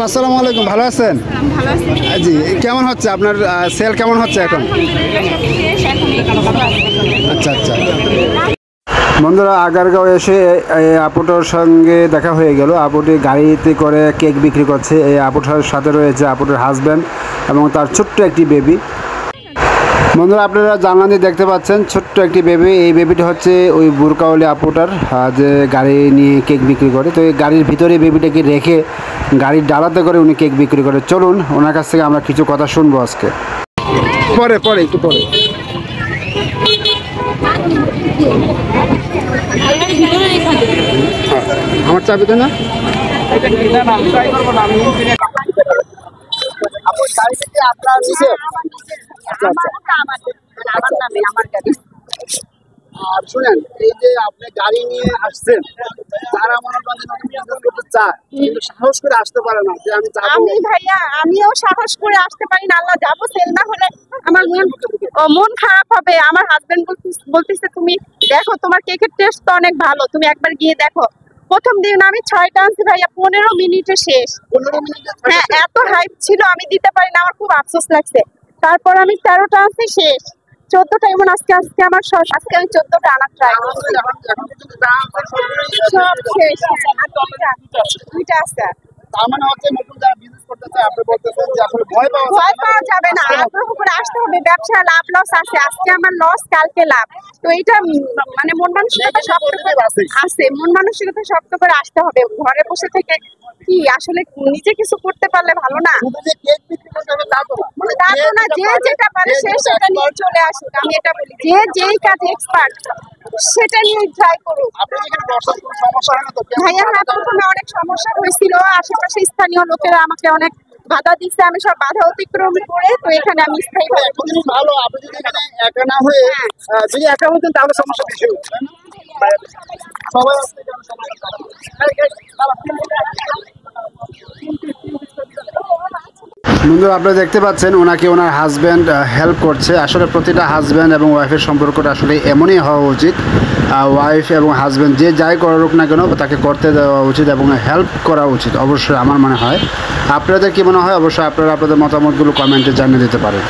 আপু আসসালামু আলাইকুম, ভালো আছেন? ভালো আছি। জি, কেমন হচ্ছে আপনার সেল কেমন হচ্ছে এখন? আচ্ছা আচ্ছা। বন্ধুরা, আগারগাঁও এসে এই আপুটার সঙ্গে দেখা হয়ে গেল। আপুটি গাড়িতে করে কেক বিক্রি করছে। এই আপুটার সাথে রয়েছে আপুটার হাজব্যান্ড এবং তার ছোট্ট একটি বেবি। বন্ধুরা, আপনারা জানলা দিয়ে দেখতে পাচ্ছেন ছোট্ট একটি বেবি। এই বেবিটা হচ্ছে ওই বুরকাওয়ালি আপুটার, যে গাড়ি নিয়ে কেক বিক্রি করে। তো এই গাড়ির ভিতরে বেবিটাকে রেখে গাড়ির ডালাতে করে উনি কেক বিক্রি করে। চলুন ওনার কাছ থেকে আমরা কিছু কথা শুনবো আজকে। পরে একটু পরে। আমার চাবিটা না? আর শুনেন, এই যে আপনি গাড়ি নিয়ে আসছেন, তারা মনে করেন করতে চায় কিন্তু সাহস করে আসতে পারে না যে আমি যাবো। আমি ভাইয়া, আমিও সাহস করে আসতে পারি না। আল্লাহ, যাবো সেল না হলে আমার মন খারাপ হবে। আমার হাজবেন্ড বলতেছে তুমি দেখো, তোমার কেকের টেস্ট তো অনেক ভালো, তুমি একবার গিয়ে দেখো। প্রথম দিন আমি 6টা আনছি ভাইয়া, 15 মিনিটে শেষ। 15 মিনিটে? হ্যাঁ, এত হাইপ ছিল, আমি দিতে পারি না, আমার খুব আফসোস লাগছে। তারপর আমি 13টা আনছি, শেষ 14টা। এমন আজকে আমার আজকে আমি 14টা আনার ট্রাই করছি, সব শেষ। দুইটা আছে। তার মানে হচ্ছে নতুন যারা বিজনেস করতে চায়, আপনি বলতেছেন যে আসলে ভয় পাওয়া যাবে না, আগ্রহ করে আসতে হবে। ব্যবসা লাভ লস আছে, আজকে আমার লস, কালকে লাভ। তো এটা মানে মন মানসিকতা শক্ত করে আছে, মন মানসিকতা শক্ত করে আসতে হবে। ঘরে বসে থেকে কি আসলে নিজে কিছু করতে পারলে ভালো না? তা তো না, যে যেটা পারে সে সেটা নিয়ে চলে আসুক। আমি এটা বলি, যে যেই কাজে এক্সপার্ট সেটা নিয়ে ট্রাই করুক। ভাইয়া, হ্যাঁ, প্রথমে অনেক সমস্যা হয়েছিল। আশেপাশে স্থানীয় লোকেরা আমাকে অনেক বাধা দিচ্ছে, আমি সব বাধা অতিক্রম করে তো এখানে আমি স্থায়ী ভালো। আপনি যদি এখানে একা না হয়ে যদি একা হতেন তাহলে সমস্যা বেশি হতো। সবাই বন্ধুরা, আপনারা দেখতে পাচ্ছেন ওনাকে ওনার হাজব্যান্ড হেল্প করছে। আসলে প্রতিটা হাজব্যান্ড এবং ওয়াইফের সম্পর্কটা আসলে এমনই হওয়া উচিত। ওয়াইফ এবং হাজব্যান্ড যে যাই করুক না কেন তাকে করতে দেওয়া উচিত এবং হেল্প করা উচিত, অবশ্যই আমার মনে হয়। আপনাদের কি মনে হয়? অবশ্যই আপনারা আপনাদের মতামতগুলো কমেন্টে জানিয়ে দিতে পারেন।